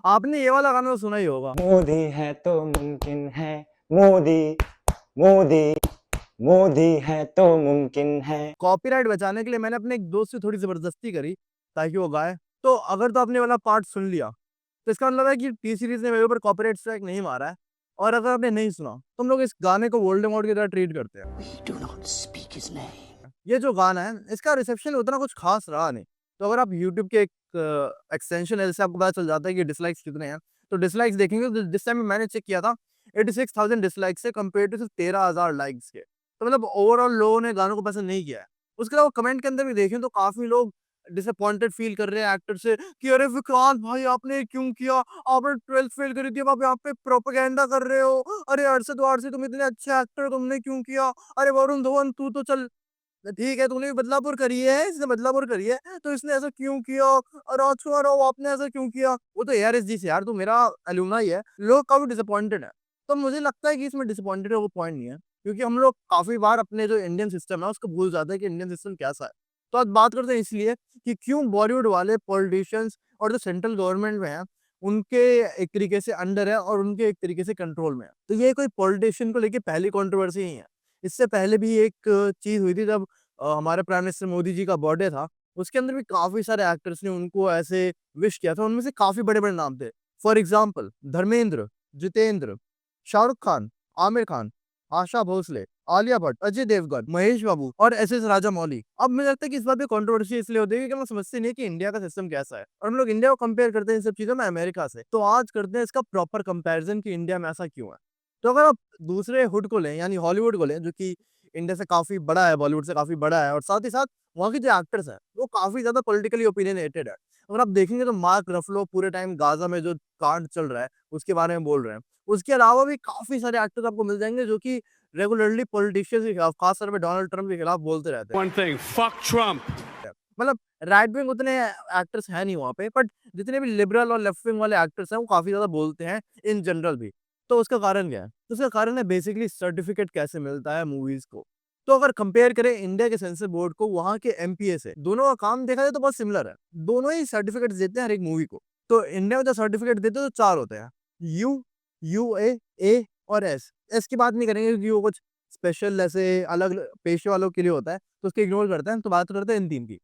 आपने ये वाला गाना तो सुना ही होगा। मोदी है तो मुमकिन है, मोदी मोदी मोदी है तो मुमकिन है। कॉपीराइट बचाने के लिए मैंने अपने एक दोस्त से थोड़ी जबरदस्ती करी ताकि वो गाए। तो अगर तो आपने वाला पार्ट सुन लिया तो इसका मतलब है कि टी सीरीज ने मेरे ऊपर कॉपीराइट स्ट्राइक नहीं मारा है। और अगर आपने नहीं सुना तो हम लोग इस गाने को वोल्डेमॉर्ट की तरह ट्रीट करते हैं। We do not speak his name. ये जो गाना है इसका रिसेप्शन उतना कुछ खास रहा नहीं। तो अगर आप यूट्यूब के एक एक्सटेंशन है जिससे आपको पता चल जाता है कि डिसलाइक्स कितने हैं, तो डिसलाइक्स देखेंगे तो जिस टाइम मैंने चेक किया था 86,000 डिसलाइक्स से कंपेयर टू सिर्फ 13,000 लाइक्स के। तो मतलब ओवरऑल लोगों ने गानों को पसंद नहीं किया है। उसके अलावा कमेंट के अंदर भी देखें तो काफी लोग डिसअपॉइंटेड फील कर रहे हैं एक्टर से कि अरे विक्रांत भाई आपने ये क्यों किया, आपने 12th फेल करी थी, अब आप यहाँ पे प्रोपेगेंडा कर रहे हो। अरे अरशद वारसी तुम इतने अच्छे एक्टर तुमने क्यों किया। अरे वरुण धवन तू तो चल ठीक है, तूने भी बदलापुर करी है, इसने बदलापुर करी है, तो इसने ऐसा क्यों किया। और राजकुमार राव आपने ऐसा क्यों किया। वो तो एआरएसजी से यार, तू मेरा एलुमनाई है। लोग काफी डिसअपॉइंटेड है। तो मुझे लगता है कि इसमें डिसअपॉइंटेड है वो पॉइंट नहीं है, क्योंकि हम लोग काफी बार अपने जो इंडियन सिस्टम है उसको भूल जाते हैं कि इंडियन सिस्टम कैसा है। तो आज बात करते हैं इसलिए कि क्यों बॉलीवुड वाले पॉलिटिशियंस और जो सेंट्रल गवर्नमेंट में है उनके एक तरीके से अंडर है और उनके एक तरीके से कंट्रोल में है। तो ये कोई पॉलिटिशियन को लेके पहली कंट्रोवर्सी नहीं है। इससे पहले भी एक चीज हुई थी जब हमारे प्राइम मिनिस्टर मोदी जी का बर्थडे था। उसके अंदर भी काफी सारे एक्टर्स ने उनको ऐसे विश किया था, उनमें से काफी बड़े बड़े नाम थे। फॉर एग्जाम्पल धर्मेंद्र, जितेंद्र, शाहरुख खान, आमिर खान, आशा भोसले, आलिया भट्ट, अजय देवगन, महेश बाबू और एस एस राजा मौली। अब मुझे लगता है कि इस बात पे कंट्रोवर्सी इसलिए होती है क्योंकि हम समझते नहीं है कि इंडिया का सिस्टम कैसा है और हम लोग इंडिया को कंपेयर करते हैं इन सब चीजों में अमेरिका से। तो आज करते हैं इसका प्रॉपर कंपैरिजन कि इंडिया में ऐसा क्यों है। तो अगर आप दूसरे हुड को लें यानी हॉलीवुड को लें जो कि इंडिया से काफी बड़ा है, बॉलीवुड से काफी बड़ा है, और साथ ही साथ वहाँ के जो एक्टर्स हैं वो काफी ज्यादा पॉलिटिकली ओपिनियनेटेड है। अगर आप देखेंगे तो मार्क रफलो पूरे टाइम गाजा में जो कांड चल रहा है उसके बारे में बोल रहे हैं। उसके अलावा भी काफी सारे एक्टर्स आपको मिल जाएंगे जो कि रेगुलरली पॉलिटिशियंस के खिलाफ, खासतौर पे डोनाल्ड ट्रंप के खिलाफ बोलते रहते One thing, fuck Trump. हैं। मतलब राइट विंग उतने एक्टर्स हैं नहीं वहाँ पे, बट जितने भी लिबरल और लेफ्ट विंग वाले एक्टर्स हैं वो काफी ज्यादा बोलते हैं इन जनरल भी। तो उसका कारण क्या है? तो उसका कारण है बेसिकली सर्टिफिकेट कैसे मिलता है मूवीज को। तो अगर कंपेयर करें इंडिया के सेंसर बोर्ड को वहाँ के एमपीए से, दोनों का काम देखा जाए तो बहुत सिमिलर है। दोनों ही सर्टिफिकेट देते हैं हर एक मूवी को। तो इंडिया में जो सर्टिफिकेट देते हैं तो चार होते हैं, यू, ए और एस की बात नहीं करेंगे क्योंकि वो कुछ स्पेशल ऐसे अलग पेशे वालों के लिए होता है, तो उसके इग्नोर करते हैं। तो बात करते हैं इन तीन की,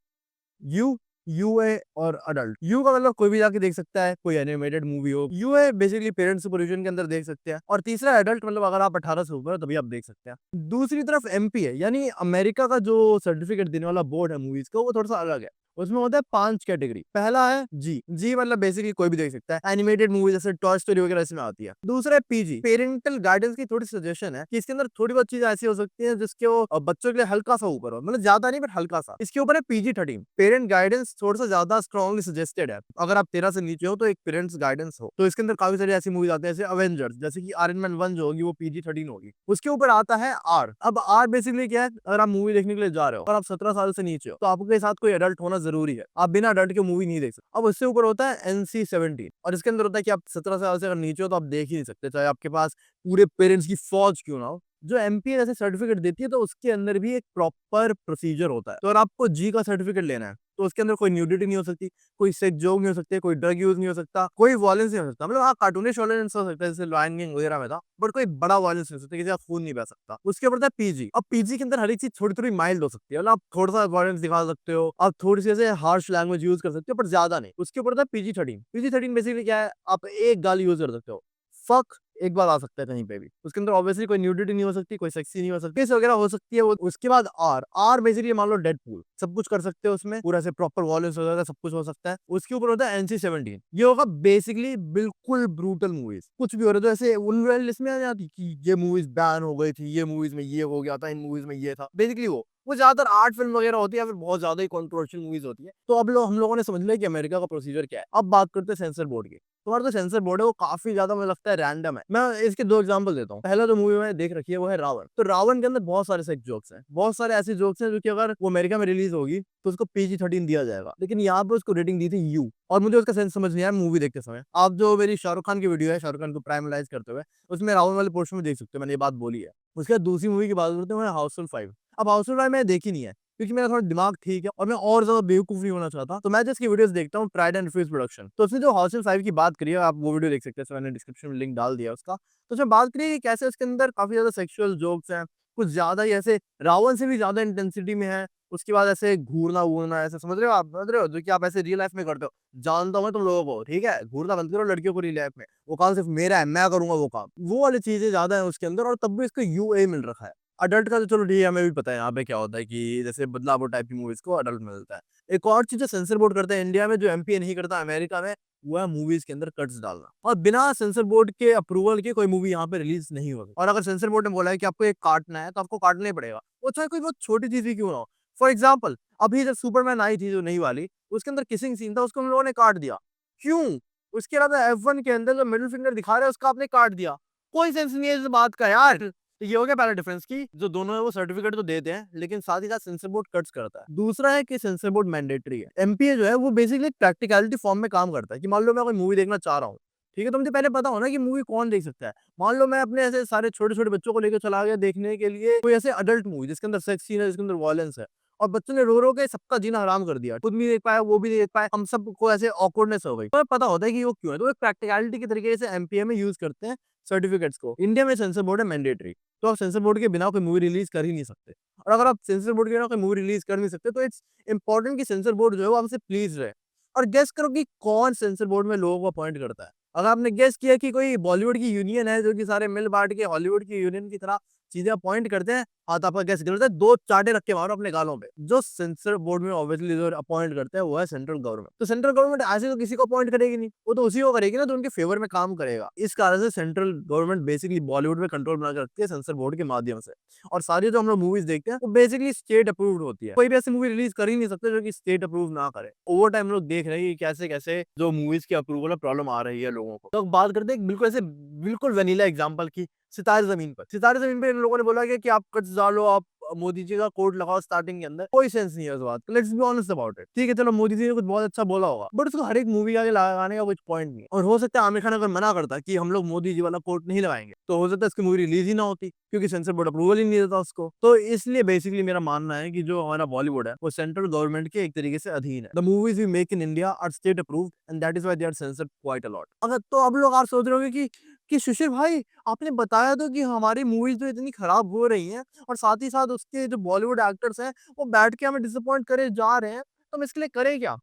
यू, यूए और अडल्ट। यू का मतलब कोई भी जाके देख सकता है, कोई एनिमेटेड मूवी हो। यूए बेसिकली पेरेंट्स सुपरविजन के अंदर देख सकते हैं, और तीसरा एडल्ट मतलब अगर आप 18 से ऊपर हो तभी आप देख सकते हैं। दूसरी तरफ एमपी है, यानी अमेरिका का जो सर्टिफिकेट देने वाला बोर्ड है मूवीज का वो थोड़ा सा अलग है। उसमें होता है 5 कैटेगरी। पहला है जी मतलब बेसिकली कोई भी देख सकता है, एनिमेटेड मूवी जैसे टॉय स्टोरी वगैरह इसमें आती है। दूसरा है पीजी, पेरेंटल गाइडेंस की थोड़ी सजेशन है कि इसके अंदर थोड़ी बहुत चीजें ऐसी हो सकती है जिसके वो बच्चों के लिए हल्का सा ऊपर हो, मतलब ज्यादा नहीं बट हल्का सा। इसके ऊपर है PG-13, पेरेंट गाइडेंस थोड़ा सा ज्यादा स्ट्रॉन्गली सजेस्टेड है। अगर आप 13 से नीचे हो तो एक पेरेंट्स गाइडेंस हो। तो इसके अंदर काफी सारी ऐसी मूवीज आती है जैसे अवेंजर्स, जैसे कि आयरन मैन 1 जो होगी वो PG-13 होगी। उसके ऊपर आता है आर। अब आर बेसिकली क्या है, अगर आप मूवी देखने के लिए जा रहे हो और आप 17 साल से नीचे हो तो आपके साथ कोई एडल्ट होना जरूरी है, आप बिना एडल्ट के मूवी नहीं देख सकते। अब उससे ऊपर होता है NC-17, और इसके अंदर होता है कि आप 17 साल से अगर नीचे हो तो आप देख ही नहीं सकते, चाहे आपके पास पूरे पेरेंट्स की फौज क्यों ना हो। जो एमपी जैसे सर्टिफिकेट देती है तो उसके अंदर भी एक प्रॉपर प्रोसीजर होता है। तो अगर आपको जी का सर्टिफिकेट लेना है तो उसके अंदर कोई न्यूडिटी नहीं हो सकती, कोई सेक्स जोक नहीं हो सकते, कोई ड्रग यूज नहीं हो सकता, कोई वायलेंस नहीं हो सकता। मतलब हाँ, कार्टूनिश वायलेंस हो सकता है जैसे लायन किंग वगैरह में था, बट कोई बड़ा वायलेंस नहीं हो सकता, किसी का खून नहीं बह सकता। उसके ऊपर था पीजी। अब पीजी के अंदर हर एक चीज थोड़ी थोड़ी माइल्ड हो सकती है, मतलब आप थोड़ा सा वायलेंस दिखा सकते हो, आप थोड़ी सी ऐसे हार्श लैंग्वेज यूज कर सकते हो, पर ज्यादा नहीं। उसके ऊपर था PG-13। PG-13 बेसिकली क्या है, आप एक गाली यूज कर सकते हो, फक एक बार आ सकता है कहीं पे भी। उसके अंदर ऑब्वियसली कोई न्यूडिटी नहीं हो सकती, कोई सेक्सी नहीं हो सकती, किस वगैरह हो सकती है वो। उसके बाद आर। आर बेसिकली मान लो डेडपूल, सब कुछ कर सकते हो उसमें, पूरा से प्रॉपर वॉयलेंस हो जाता है, सब कुछ हो सकता है। उसके ऊपर होता है NC-17, ये होगा बेसिकली बिल्कुल ब्रूटल मूवीज, कुछ भी हो रहा है तो ऐसे उन लिस्ट में आ जाती कि ये मूवीज बैन हो गई थी, ये मूवीज में ये हो गया था, इन मूवीज में ये था। बेसिकली वो ज्यादातर आर्ट फिल्म वगैरह होती है या फिर बहुत ज्यादा ही कंट्रोवर्शियल मूवीज होती है। तो अब हम लोगों ने समझ लिया कि अमेरिका का प्रोसीजर क्या है। अब बात करते हैं सेंसर बोर्ड की। तुम्हारा जो सेंसर बोर्ड है वो काफी ज्यादा मुझे लगता है रैंडम है। मैं इसके दो एग्जांपल देता हूँ। पहला जो मूवी मैंने देख रखी है वो है रावण। तो रावण के अंदर बहुत सारे सेक्स जोक्स हैं, बहुत सारे ऐसे जोक्स हैं जो कि अगर वो अमेरिका में रिलीज होगी तो उसको PG-13 दिया जाएगा, लेकिन यहाँ पे उसको रेटिंग दी थी यू। और मुझे उसका सेंस समझ नहीं आया मूवी देखते समय। आप जो मेरी शाहरुख खान की वीडियो है, शाहरुख खान को प्राइमलाइज करते हुए, उसमें रावण वाले पोर्शन में देख सकते हो, मैंने ये बात बोली है। उसके बाद दूसरी मूवी की बात करते हैं हाउसफुल 5। अब हाउसफुल 5 मैंने देखी नहीं है, क्योंकि मेरा थोड़ा दिमाग ठीक है और मैं और ज़्यादा बेवकूफ़ नहीं होना चाहता। तो मैं जिसकी वीडियोज़ देखता हूँ प्राइड एंड रिफ्यूज प्रोडक्शन। तो उसने जो हाउसफुल 5 की बात करी है, आप वो वीडियो देख सकते हैं, तो मैंने डिस्क्रिप्शन में लिंक डाल दिया उसका। तो उसमें बात करी है कि कैसे उसके अंदर काफ़ी ज़्यादा सेक्सुअल जोक्स हैं, कुछ ज़्यादा ही ऐसे रावण से भी ज़्यादा इंटेंसिटी में है। उसके बाद ऐसे घूरना-वूरना ऐसे समझ रहे हो आप? समझ रहे हो? जो कि आप ऐसे रियल लाइफ़ में करते हो। जानता हूँ मैं तुम लोगों को, ठीक है? घूरना बंद करो लड़कियों को रियल लाइफ़ में। वो काम सिर्फ़ मेरा है, मैं करूँगा वो काम। वो वाली चीज़ें ज़्यादा है उसके अंदर और तब भी इसको यूए मिल रखा है। अडल्ट का तो चलो ठीक है, हमें भी पता है यहाँ पे क्या होता है कि जैसे बदलापुर टाइप की मूवीज़ को अडल्ट मिलता है। एक और चीज़ जो सेंसर बोर्ड करता है इंडिया में, जो एमपीए नहीं करता अमेरिका में, वो है मूवीज़ के अंदर कट्स डालना। और बिना सेंसर बोर्ड के अप्रूवल के कोई मूवी यहाँ पे रिलीज़ नहीं होगी। और अगर सेंसर बोर्ड ने बोला है कि आपको ये काटना है, तो आपको काटना ही पड़ेगा। वो चाहे कोई बहुत छोटी चीज़ ही क्यों ना हो। फॉर एग्ज़ाम्पल, अभी जब सुपरमैन आई थी जो नई वाली, उसके अंदर किसिंग सीन था, उसको उन लोगों ने काट दिया। क्यों? उसके अलावा F1 के अंदर जो मिडल फिंगर दिखा रहा है उसका आपने काट दिया। कोई सेंस नहीं है इस बात का यार। तो ये हो गया पहला डिफरेंस कि जो दोनों है वो सर्टिफिकेट तो देते हैं, लेकिन साथ ही साथ सेंसर बोर्ड कट्स करता है। दूसरा है कि सेंसर बोर्ड मैंडेटरी है। एमपीए जो है वो बेसिकली एक प्रैक्टिकलिटी फॉर्म में काम करता है कि मान लो मैं कोई मूवी देखना चाह रहा हूँ, ठीक है? तो मुझे पहले पता हो ना कि मूवी कौन देख सकता है। मान लो मैं अपने ऐसे सारे छोटे-छोटे बच्चों को लेके चला गया देखने के लिए कोई ऐसे अडल्ट मूवी जिसके अंदर सेक्स सीन है, जिसके अंदर वॉयलेंस है और बच्चों ने रो-रो के सबका जीना हराम कर दिया। खुद भी देख पाया, वो भी नहीं देख पाए, हम सबको ऐसे ऑकवर्डनेस हो गई। तो पता होता है कि वो क्यों है। तो एक प्रैक्टिकलिटी के तरीके से एमपीए में यूज़ करते हैं सर्टिफिकेट्स को। इंडिया में सेंसर बोर्ड है मैंडेटरी। तो आप सेंसर बोर्ड के बिना कोई मूवी रिलीज़ कर ही नहीं सकते। और अगर आप सेंसर बोर्ड के बिना कोई मूवी रिलीज़ कर नहीं सकते, तो इट्स इम्पोर्टेंट कि सेंसर बोर्ड जो है वो आपसे प्लीज़ रहे। और गेस करो कि कौन सेंसर बोर्ड में लोगों को अपॉइंट करता है? अगर आपने गेस किया कि कोई बॉलीवुड की यूनियन है जो कि सारे मिल-बाँट के हॉलीवुड की यूनियन की तरह चीज़ें अपॉइंट करते हैं, हाँ, तो आपका गेस गलत है। 2 चाँटे रख के मारो अपने गालों पे। जो सेंसर बोर्ड में ऑब्वियसली जो अपॉइंट करते हैं वो है सेंट्रल गवर्नमेंट। तो सेंट्रल गवर्नमेंट ऐसे तो किसी को अपॉइंट करेगी नहीं। वो तो उसी को करेगी ना जो उनके फेवर में काम करेगा। इस कारण से सेंट्रल गवर्नमेंट बेसिकली बॉलीवुड में कंट्रोल बना के रखती है सेंसर बोर्ड के माध्यम से। और सारी जो हम लोग मूवीज़ देखते हैं वो बेसिकली स्टेट अप्रूव्ड होती है। कोई भी ऐसी मूवी रिलीज़ कर ही नहीं सकते जो कि स्टेट अप्रूव ना करे। ओवर टाइम हम लोग देख रहे हैं कि कैसे-कैसे जो मूवीज़ की अप्रूवल में प्रॉब्लम आ रही है लोगों को। तो अब बात करते हैं बिल्कुल ऐसे बिल्कुल वैनिला एग्ज़ाम्पल की, सितारे ज़मीन पर। सितारे ज़मीन पे इन लोगों ने बोला कि आप कट्स डालो, आप मोदी जी का कोट लगाओ स्टार्टिंग के अंदर। कोई सेंस नहीं है उस बात का। Let's be honest about it. ठीक है, चलो मोदी जी ने कुछ बहुत अच्छा बोला होगा, बट उसको हर एक मूवी के आगे लगाने का कुछ पॉइंट नहीं है। और हो सकता है आमिर खान अगर मना करता कि हम लोग मोदी जी वाला कोट नहीं लगाएँगे, तो हो सकता है उसकी मूवी रिलीज़ ही ना होती, क्योंकि सेंसर बोर्ड अप्रूवल ही नहीं देता उसको। तो इसलिए बेसिकली मेरा मानना है कि जो हमारा बॉलीवुड है, वो सेंट्रल गवर्नमेंट के एक तरीके से अधीन है। The movies we make in India are state approved and that is why they are censored quite a lot. अगर तो अब लोग आप सोच रहे होंगे कि शिशिर भाई, आपने बताया तो कि हमारी मूवीज़ तो इतनी खराब हो रही हैं और साथ ही साथ उसके जो बॉलीवुड एक्टर्स हैं, वो बैठ के हमें डिसअपॉइंट करे जा रहे हैं, तो हम इसके लिए करें क्या?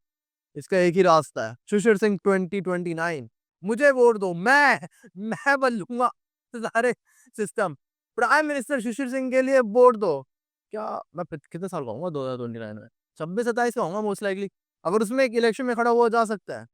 इसका एक ही रास्ता है, शिशिर सिंह 2029 मुझे वोट दो, मैं बदलूँगा सारे सिस्टम। प्राइम मिनिस्टर शिशिर सिंह के लिए वोट दो। क्या मैं कितने साल का होऊँगा 2029 में? 26-27 का होऊँगा मोस्ट लाइकली। अगर उसमें एक इलेक्शन में खड़ा हुआ जा सकता है।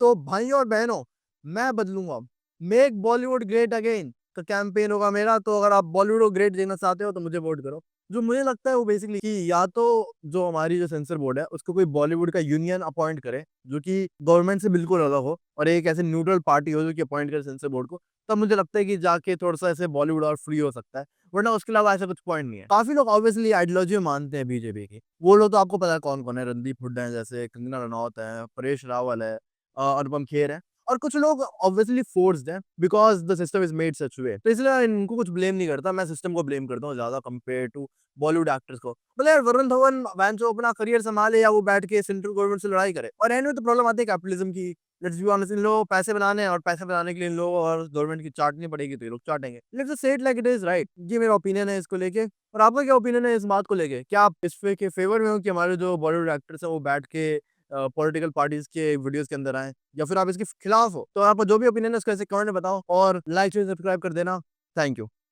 तो भाइयों और बहनों, मैं बदलूँगा। मेक बॉलीवुड ग्रेट अगेन का कैंपेन होगा मेरा, तो अगर आप बॉलीवुड को ग्रेट देखना चाहते हो तो मुझे वोट करो। जो मुझे लगता है वो बेसिकली कि या तो जो हमारी जो सेंसर बोर्ड है उसको कोई बॉलीवुड का यूनियन अपॉइंट करे, जो कि गवर्नमेंट से बिल्कुल अलग हो और एक ऐसे न्यूट्रल पार्टी हो जो कि अपॉइंट करे सेंसर बोर्ड को, तब मुझे लगता है कि जाके थोड़ा-सा ऐसे बॉलीवुड और फ्री हो सकता है। वरना उसके अलावा ऐसा कुछ पॉइंट नहीं है। काफ़ी लोग ऑब्वियसली आइडियोलॉजी में मानते हैं बीजेपी की। वो लोग तो आपको पता है कौन-कौन है, रणदीप हुड्डा है जैसे, कंगना रनौत है, परेश रावल है, अनुपम खेर है। और कुछ लोग ऑब्वियसली फोर्स्ड हैं because the system is made such way. तो इसलिए इनको कुछ ब्लेम नहीं करता, मैं सिस्टम को ब्लेम करता हूँ ज़्यादा कंपेयर टू बॉलीवुड एक्टर्स को। मतलब यार वरुण धवन वैंचो अपना करियर सँभाले या वो बैठ के सेंट्रल गवर्नमेंट से लड़ाई करे। और एनीवे तो प्रॉब्लम आती है कैपिटलिज़्म की। लेट्स बी ऑनेस्ट, इन लोगों को पैसे बनाने हैं और पैसे बनाने के लिए इन लोगों को और गवर्नमेंट की चाटनी पड़ेगी तो ये लोग चाटेंगे। Let's just say it like it is, right? ये मेरा ओपिनियन है इसको लेके। और आपका क्या ओपिनियन है इस बात को लेके? क्या आप इस के फेवर में हो कि हमारे जो बॉलीवुड एक्टर्स हैं वो बैठ के पॉलिटिकल पार्टीज़ के वीडियोज़ के अंदर आएँ, या फिर आप इसके खिलाफ हो? तो आपका जो भी ओपिनियन है उसको ऐसे कमेंट में बताओ और लाइक शेयर सब्सक्राइब कर देना। Thank you.